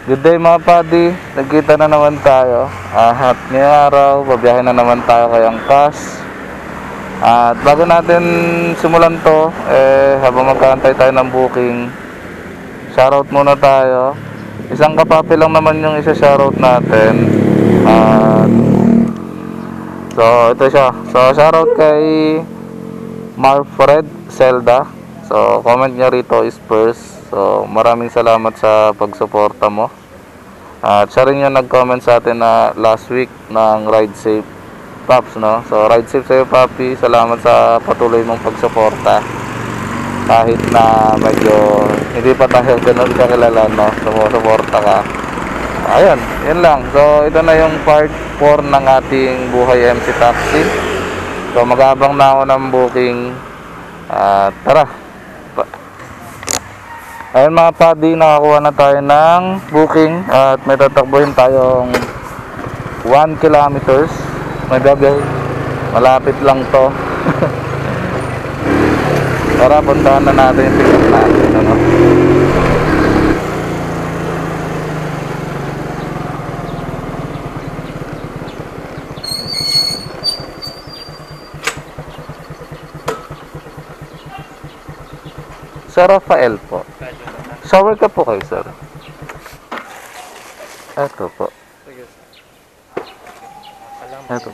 Good day mga buddy, nagkita na naman tayo. At ngayong araw, babiyahe na naman tayo kay Angkas. At bago natin simulan to, habang magkaantay tayo ng booking, shoutout muna tayo. Isang kapapi lang naman yung isa shoutout natin. So ito siya. So shoutout kay Marfred Zelda. So comment niya rito is first. So maraming salamat sa pagsuporta mo. At siya rin yung nag-comment sa atin na last week ng Ride Safe Paps, no? So ride safe sa'yo papi. Salamat sa patuloy mong pagsuporta. Kahit na medyo hindi pa tayo ganun kakilala, no? Sumusuporta ka. Ayun, yun lang. So ito na yung part 4 ng ating Buhay MC Taxi. So mag-aabang na ako ng booking. Tara. Ayun mga buddy, nakakuha na tayo ng booking at may tatakbuhin tayong 1 kilometers. May biyahe, malapit lang to. Tara, puntahan na natin yung pick up natin, ano? Sir Rafael po. Shower ka po kayo, sir. Eto po. Eto.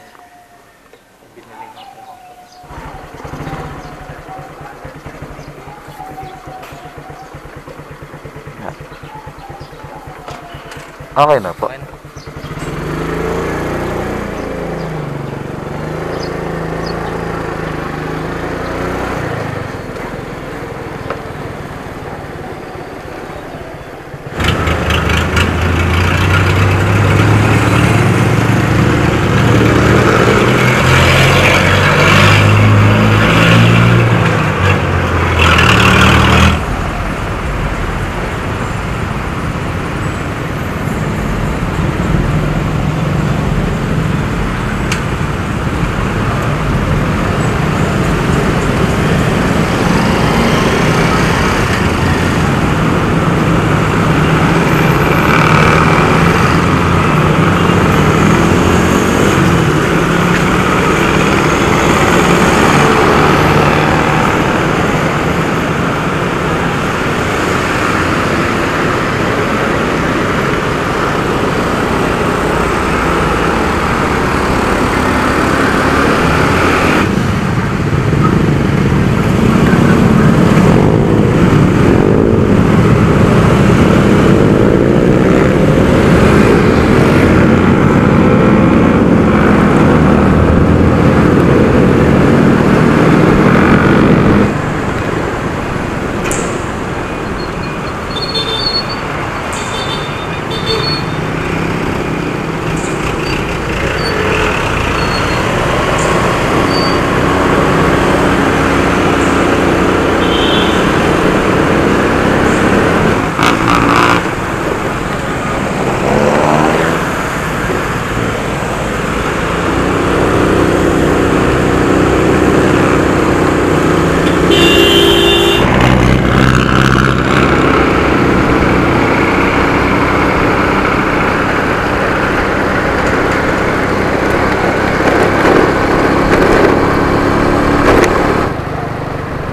Okay na po.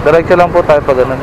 Diretso lang po tayo pag ganun.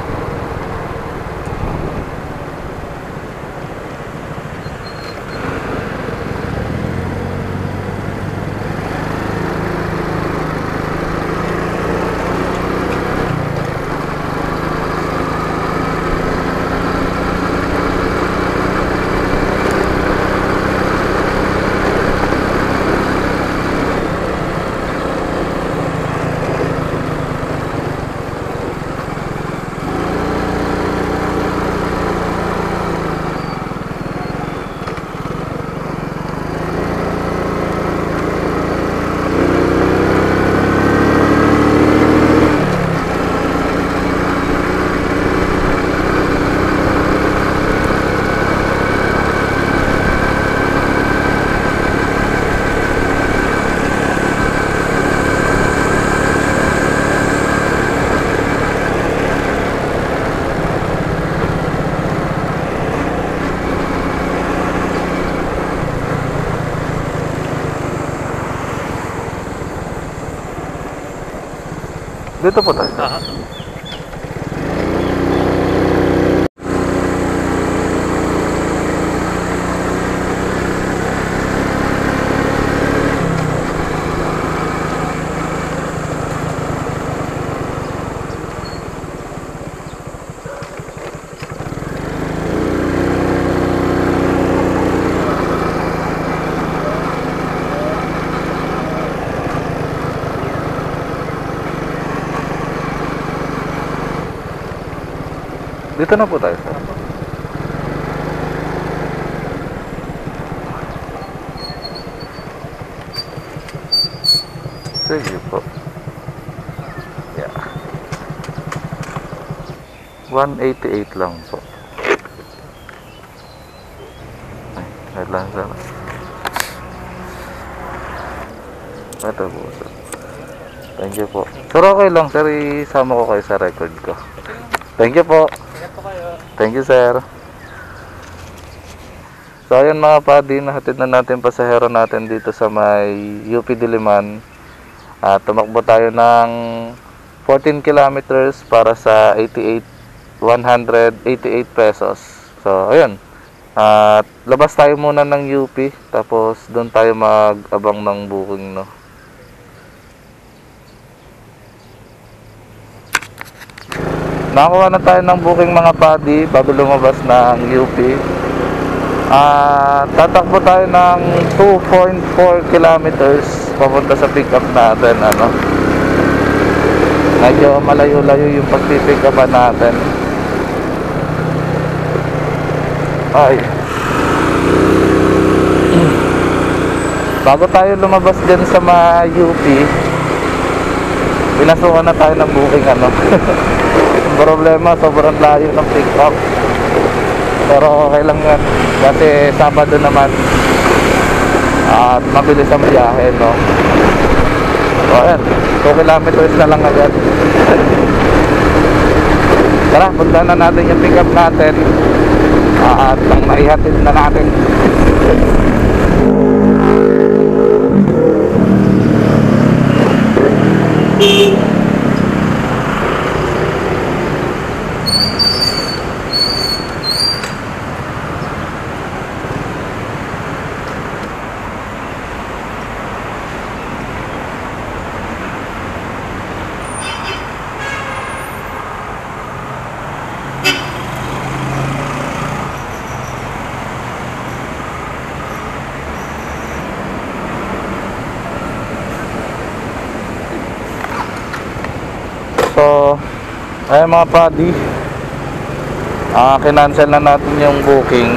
Dito po tayo. Dito na po tayo, sir. Sige po. Yeah. 188 lang po. Ay, wait lang, sir. Ito po, sir. Thank you po. Sir, okay lang, sir. Isama ko kayo sa record ko. Thank you po. Thank you, sir. So ayun mga padi, nahatid na natin pasahero natin dito sa may UP Diliman. Tumakbo tayo ng 14 kilometers para sa 188 pesos. So ayun, labas tayo muna ng UP, tapos doon tayo mag-abang ng booking, no. Nakakuha na tayo ng booking mga padi bago lumabas ng UP. Tatakbo tayo ng 2.4 kilometers papunta sa pick up natin, ano. Medyo malayo-layo yung pagpipick up natin. Ay. Bago tayo lumabas dyan sa mga UP, pinasukan na tayo ng booking, ano. Yung problema, sobrang layo ng pick up. Pero okay lang yan kasi Sabado naman at mabilis ang biyahe, no. So ayan, 2 kilometers na lang agad. Tara, punta na natin yung pick up natin at ang maihatid na natin. So, ayun mga padi, kinancel na natin yung booking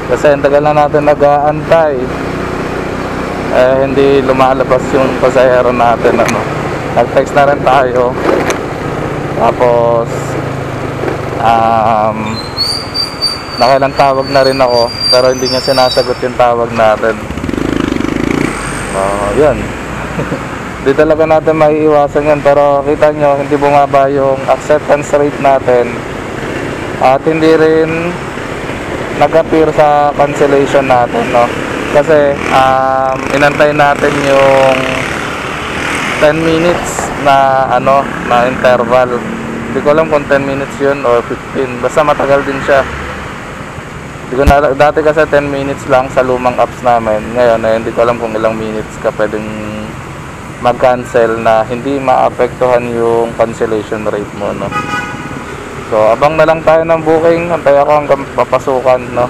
kasi ang tagal na natin nag-aantay, hindi lumalabas yung pasahero natin, ano. Nag-text na rin tayo, tapos nakailang tawag na rin ako pero hindi niya sinasagot yung tawag natin. Yun. Di talaga natin maiiwasan yan, pero kita nyo hindi bumaba yung acceptance rate natin at hindi rin nag-appear sa cancellation natin, no. Kasi inantay natin yung 10 minutes na na interval. Hindi ko alam kung 10 minutes yun or 15, basta matagal din siya. Dati kasi 10 minutes lang sa lumang apps namin. Ngayon hindi ko alam kung ilang minutes ka pwedeng mag-cancel na hindi maapektuhan yung cancellation rate mo, no. So abang na lang tayo ng booking, antay ako hanggang papasukan, no.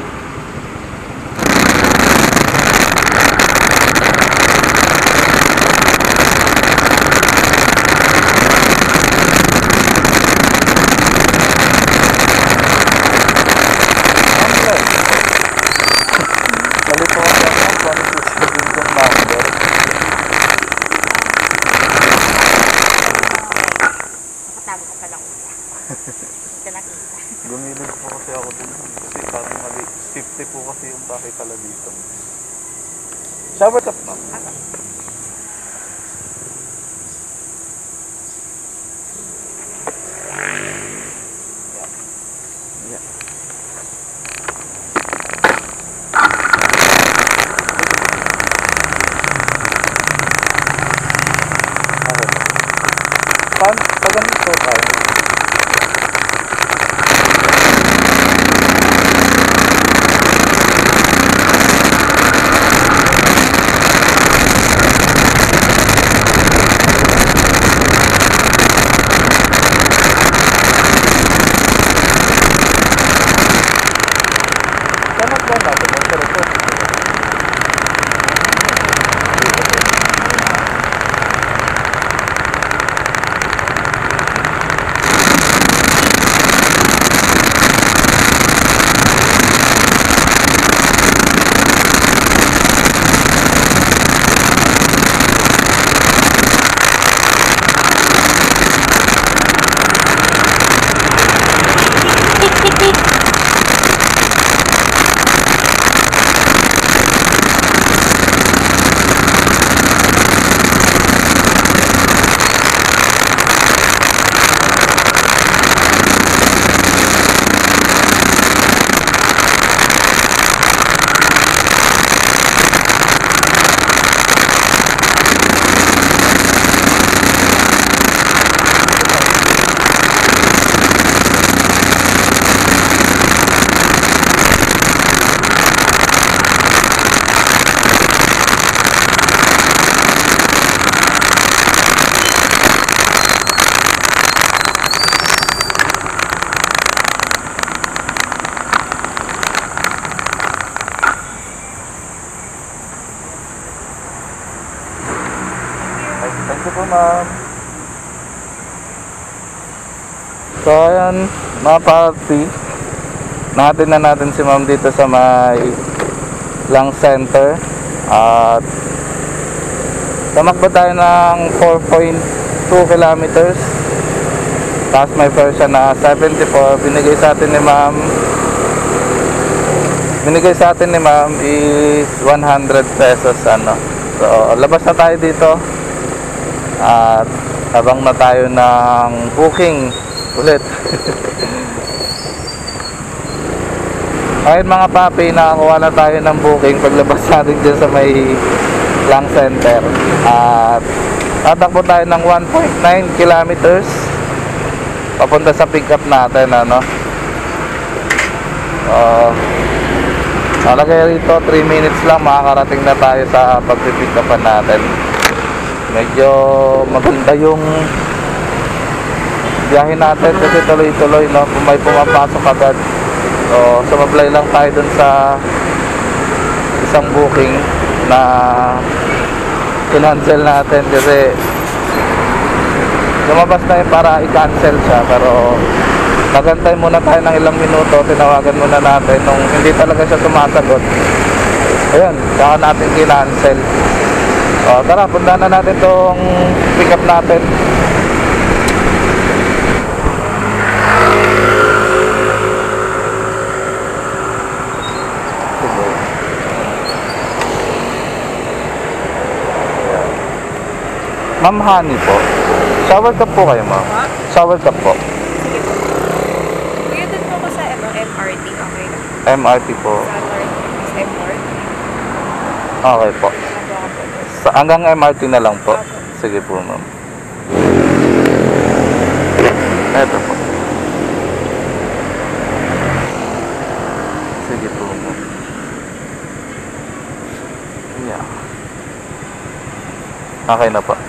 Gumilid po kasi ako dun kasi parang mali. 50 po kasi yung bahay pala dito. Shower cup, ma'am. Yeah. Okay. Saan po tayo? Saan po natin? Montero po. Thank you po, ma'am. So, ayan, mga party. Natin na natin si ma'am dito sa may Lang Center. At tamakbo tayo ng 4.2 kilometers. Tapos may fare siya na 74. Binigay sa atin ni ma'am is 100 pesos ano. So, labas na tayo dito. At habang na tayo ng booking ulit. Ayun mga papi, nakakuha na tayo ng booking paglabas natin dyan sa may Lang Center. At tatakbo tayo ng 1.9 kilometers papunta sa pick up natin ano. Nalagay rito 3 minutes lang makakarating na tayo sa pag-pick upan natin. Medyo maganda yung biyahe natin kasi tuloy-tuloy no, kung may pumapasok agad. So sumablay lang tayo dun sa isang booking na kinancel natin kasi lumabas na yun para i-cancel siya, pero nagantay muna tayo ng ilang minuto, tinawagan muna natin nung hindi talaga siya sumasagot. Ayun, saka natin kinancel. O, tara, punta na natin tong pick up natin. Ma'am Honey po. Shower cup po kayo, ma'am. Shower cup po. Sige po. Kuya, dun po ko sa MRT, okay lang? MRT po. Sa North MRT. Okay po. Hanggang MRT na lang po. Opo. Sige po, ma'am. Eto po. Sige po, ma'am. Yeah. Okay na po.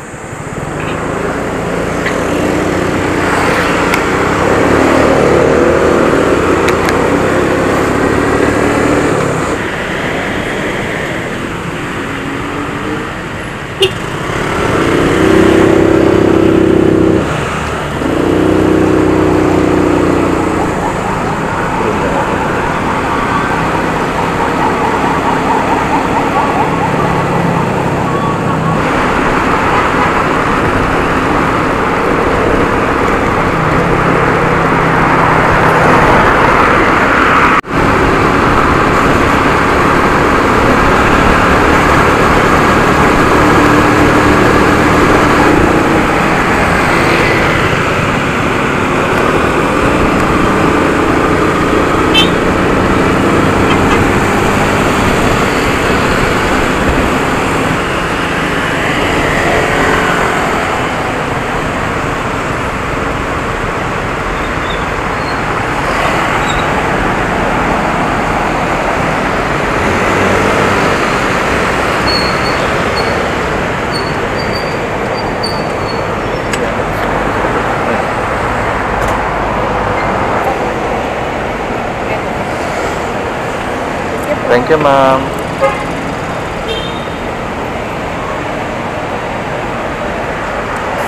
Thank you, ma'am.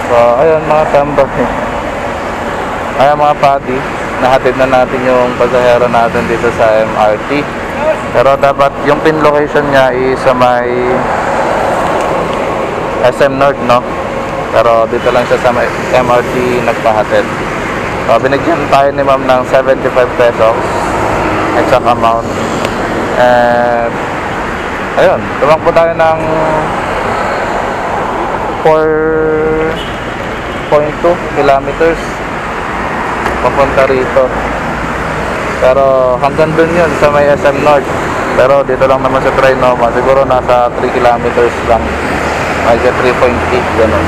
So, ayun mga tambay. Ayun mga pati, nahatid na natin yung pasahero natin dito sa MRT. Pero dapat yung pin location niya is sa may SM North, no? Pero dito lang siya sa may MRT nagpahatid. So, binigyan tayo ni ma'am ng 75 pesos exact amount. And ayun, tumakbo tayo ng 4.2 kilometers papunta rito. Pero hanggang dun yun sa may SM North. Pero dito lang naman sa Trinoma, siguro nasa 3 kilometers lang. May 3.8 gano'n.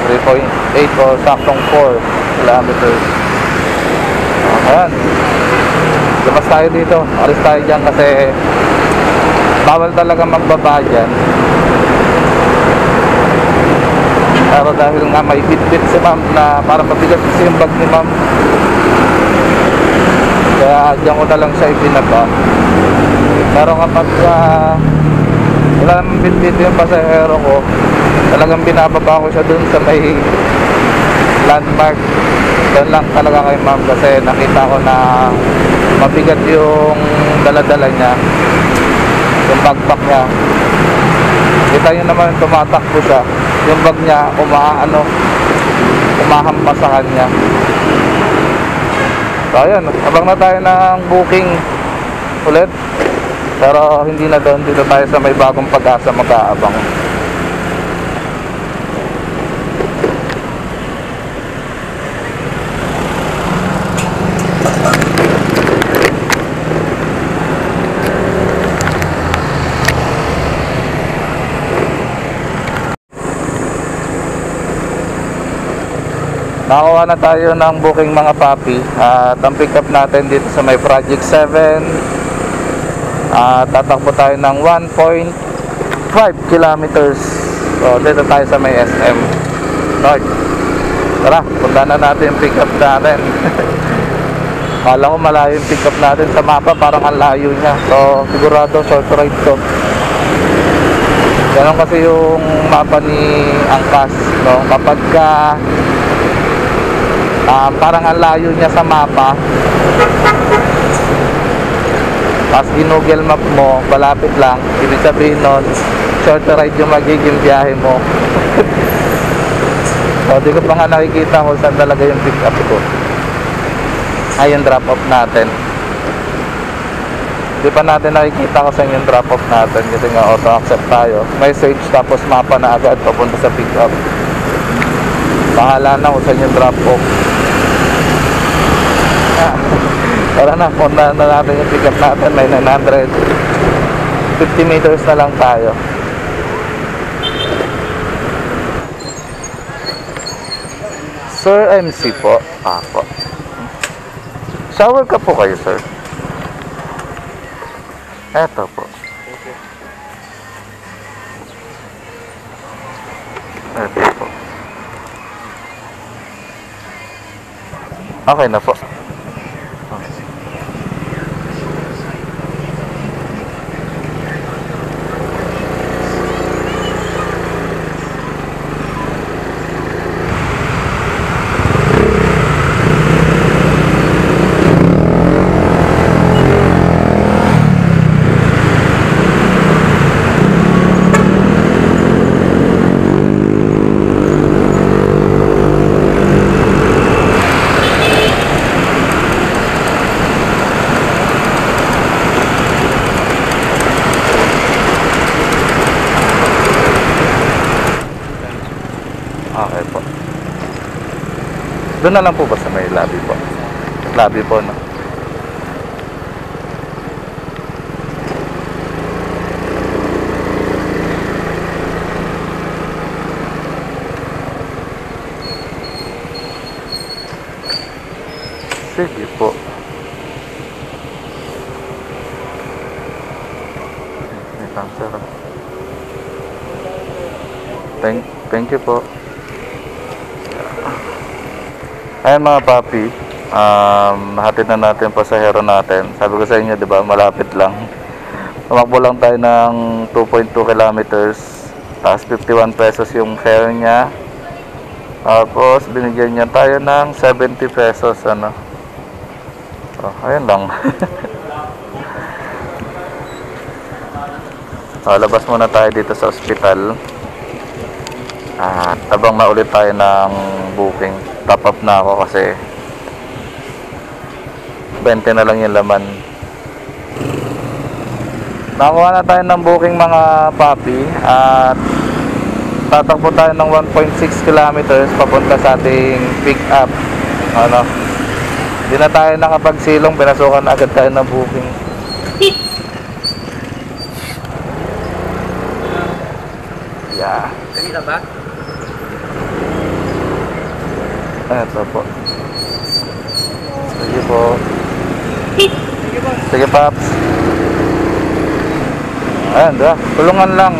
3.8 o saktong 4 kilometers. Ayan, labas tayo dito, alis tayo dyan kasi bawal talaga magbaba dyan. Pero dahil nga may bit-bit si ma'am na parang mabigat kasi yung bag ni ma'am, kaya dyan ko na lang siya ibinaba. Pero kapag wala namang bit-bit yung pasahero ko, talagang binababa ko siya dun sa may landmark. Doon lang talaga kay ma'am kasi nakita ko na mabigat yung dala-dala niya, yung backpack niya. Kita nyo naman tumatakbo siya, yung bag niya umahampas sa kanya. So ayun, abang na tayo ng booking ulit. Pero hindi na doon, dito tayo sa may Bagong Pag-asa mag-aabang. Nakakuha na tayo ng booking mga papi. At ang pick up natin dito sa may Project 7. Tatakbo tayo ng 1.5 kilometers. So dito tayo sa may SM North. Tara, punta na natin yung pick up natin. Kala ko malayo yung pick up natin sa mapa, parang ang layo niya. So sigurado short ride to. Ganon kasi yung mapa ni Angkas, no? Kapag parang ang layo niya sa mapa, tapos ginugel map mo, malapit lang, ibig sabihin nun short ride yung magiging biyahe mo. So di ko pa nga nakikita kung saan talaga yung pick up ko, ay yung drop off natin. Di pa natin nakikita kung saan yung drop off natin kasi nga auto accept tayo, message tapos mapa na agad papunta sa pick up. Bahala na kung saan yung drop off. Tara na, punta na natin yung pick up natin. May 950 meters na lang tayo. Sir MC po. Po. Shower ka po kayo, sir? Eto po. Eto po. Okay na po. Okay po. Doon na lang po ba sa may lobby po? Lobby po, no? Sige po. Wait lang, sir. Thank you po. Ayan mga papi, hatid na natin yung pasahero natin. Sabi ko sa inyo, di ba, malapit lang. Tumakbo lang tayo ng 2.2 kilometers. Tapos 51 pesos yung fare niya. Tapos binigyan niya tayo ng 70 pesos, ano. Oh, ayun lang. Labas muna tayo dito sa ospital. Tabang na ulit tayo ng booking. Top up na ako kasi 20 na lang yung laman. Nakuha na tayo ng booking mga papi. At tatakbo tayo ng 1.6 kilometers papunta sa ating pick up. Ano? Hindi na tayo nakapagsilong. Pinasukan na agad tayo ng booking. Yeah. Kanina ba? Ito po. Sige po. Sige, Paps. Ayan, diba? Tulungan lang.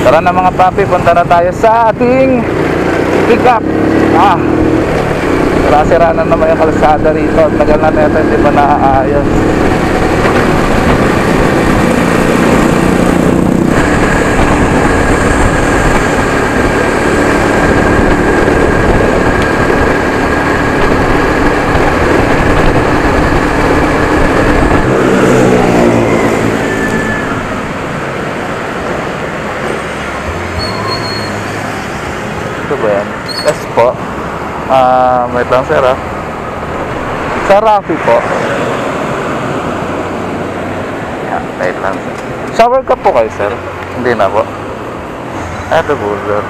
Tara na mga papi, punta na tayo sa ating pick up. Sira-sira na naman yung kalsada rito. Tagal na neto, hindi pa naaayos. Ito ba yan? Yes po. Wait lang sir ha. Sa Rafi po. Yeah, wait lang sir. Shower cup po kayo sir? Hindi na po. Ito po sir.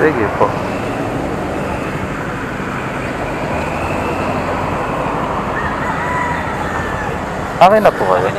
Sige po. Okay na po kayo.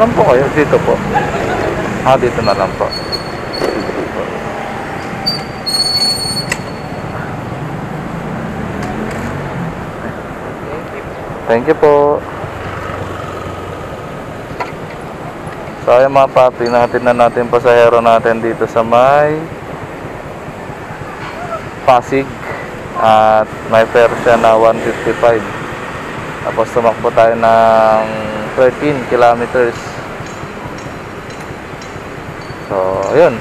Saan po kayo? Dito po. Dito na lang po. Dito po. Thank you po. So ayun mga papi, natin na natin pasahero natin dito sa may Pasig. At may fare siya na 155. Tapos tumakbo tayo ng 13 kilometers. So, ayun.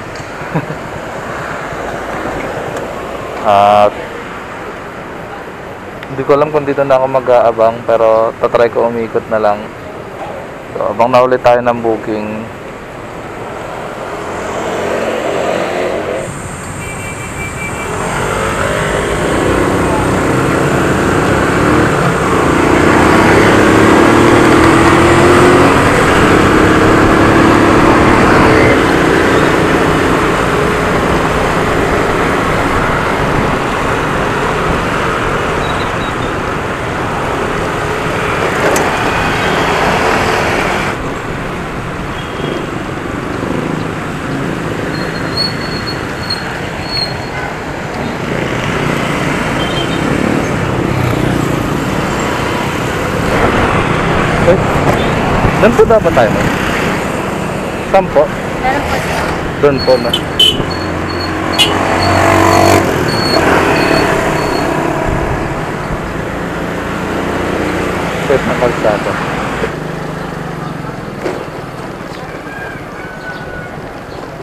At hindi ko alam kung dito na ako mag-aabang, pero tatry ko umikot na lang. So, abang na ulit tayo ng booking. Doon po dapat tayo, ma'am. Saan po? Meron po siya. Doon po na. Safe na kalsada.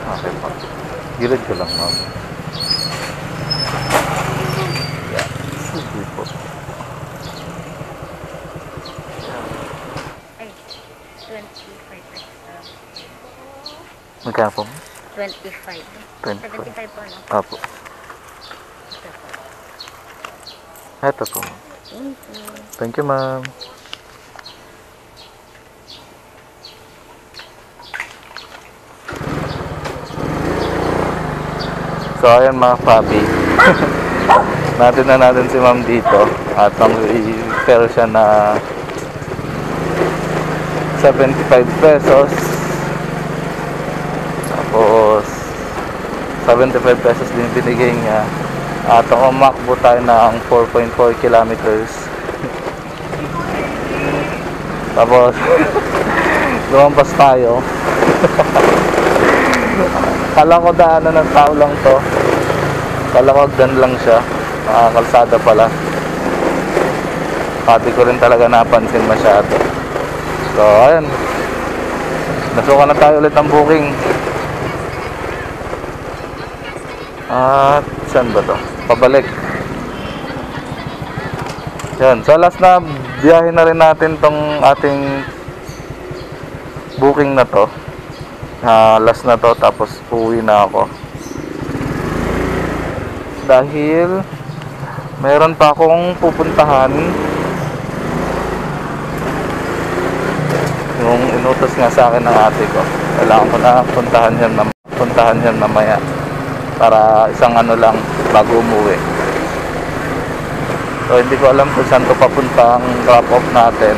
Okay po. Gilid ko lang, ma'am. Yeah. Sige po. Ay, 25 extra. Magkano po? 25. 25. 75 po, no? Apo. Eto po. Thank you. Thank you, ma'am. So, ayan mga papi. Natin na natin si ma'am dito. At ang i-sell siya na 75 pesos. Tapos 75 pesos din binigay niya. At umakbo tayo ng 4.4 kilometers. Tapos lumampas tayo. Kala ko daanan ng tao lang to. Kala ko hagdan lang siya. Kalsada pala. Pati ko rin talaga napansin masyado. So ayun, nasukan na tayo ulit ng booking. At saan ba to? Pabalik. Yan, so last na biyahe na rin natin tong ating booking na to. Last na to, tapos uwi na ako. Dahil mayroon pa akong pupuntahan. Yung inutos nga sa akin ng ate ko. Kailangan ko na puntahan yan mamaya. Para isang ano lang bago umuwi. So hindi ko alam kung saan ko papunta ang drop off natin.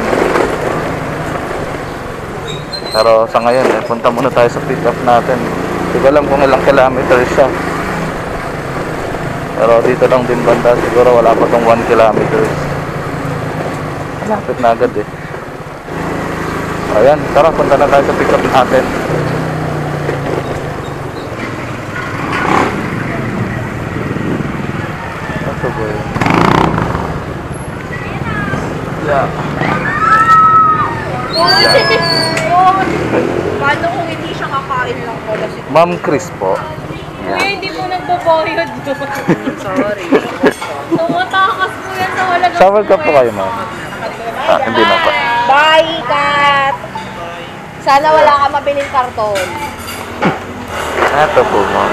Pero sa ngayon punta muna tayo sa pick up natin. Hindi ko alam kung ilang kilometers siya. Pero dito lang din banda, siguro wala pa tong 1 kilometers. Malapit na agad eh. Ayan, tara punta na tayo sa pick up natin. Yeah. Paano kung hindi siya kakain lang pala si Ma'am Chris po. Kuya, hindi po nagbabayad doon. Sorry. Tumatakas po yan sa walang Shower ka po kayo, ma'am? Hindi na po. Bye, Kat! Sana wala ka mabiling karton. Ito po, ma'am.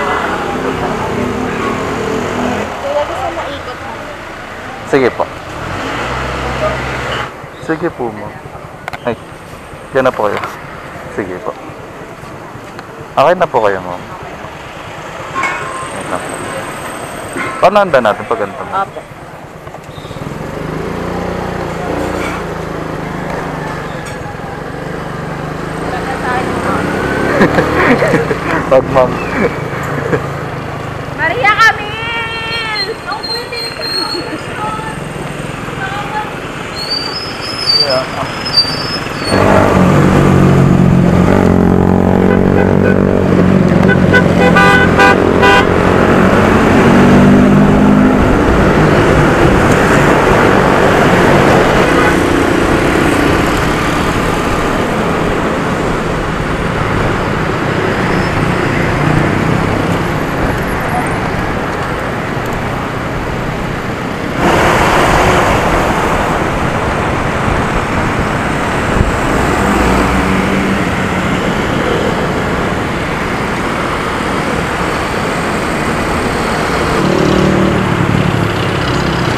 Kuya, gusto mo ikot mo? Sige po. Sige po, ma'am. Ay, yan na po kayo. Sige po. Okay na po kayo, ma'am. Yan na po. Paano handa natin pag ganito? Apo. Pag ma'am. Maria Camille! Ang pwede rin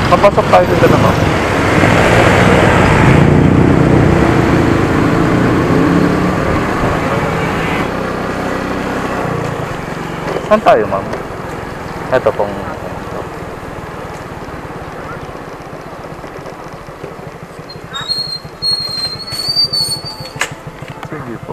Papasok tayo dito na, ma'am. Saan tayo, ma'am? Ito pong... Sige po.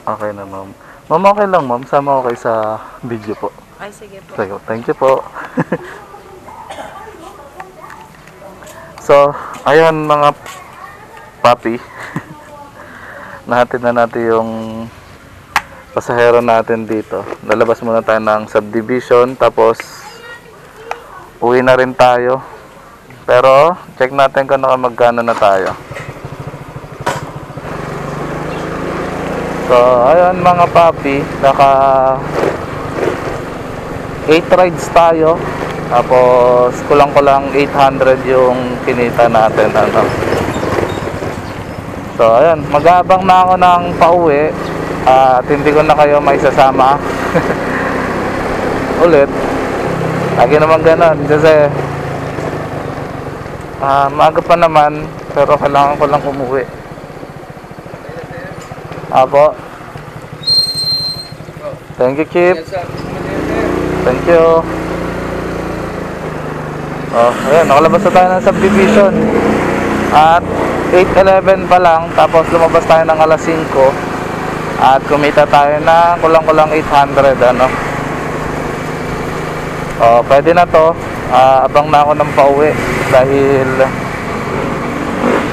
Okay na, ma'am. Ma'am, okay lang, ma'am. Sama ko kayo sa video po. Ay, sige po. Sige, thank you po. So, ayun mga papi. Nahatid na natin yung pasahero natin dito. Lalabas muna tayo ng subdivision, tapos uwi na rin tayo. Pero, check natin kung magkano na tayo. So, ayun mga papi, naka 8 rides tayo. Tapos, kulang-kulang 800 yung kinita natin, ano. So, ayun, mag-aabang na ako ng pauwi. At hindi ko na kayo may sasama ulit. Lagi naman ganon kasi maaga pa naman, pero kailangan ko lang umuwi. Apo. Thank you, Chip. Thank you. Oh, ayun, nakalabas na tayo ng subdivision. At 8:11 pa lang, tapos lumabas tayo ng alas 5. At kumita tayo na kulang-kulang 800, ano. Oh, pwede na to. Abang na ako ng pauwi dahil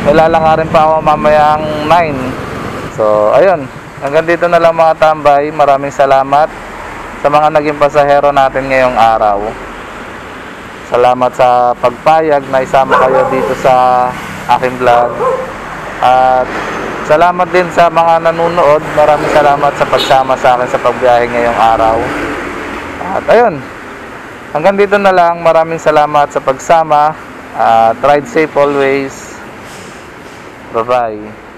ilalangarin pa ako mamayang 9. So, ayun. Hanggang dito na lang mga tambay. Maraming salamat sa mga naging pasahero natin ngayong araw. Salamat sa pagpayag na isama kayo dito sa aking vlog. At salamat din sa mga nanonood. Maraming salamat sa pagsama sa akin sa pagbiyahe ngayong araw. At ayun, hanggang dito na lang. Maraming salamat sa pagsama. Ride safe always. Bye bye.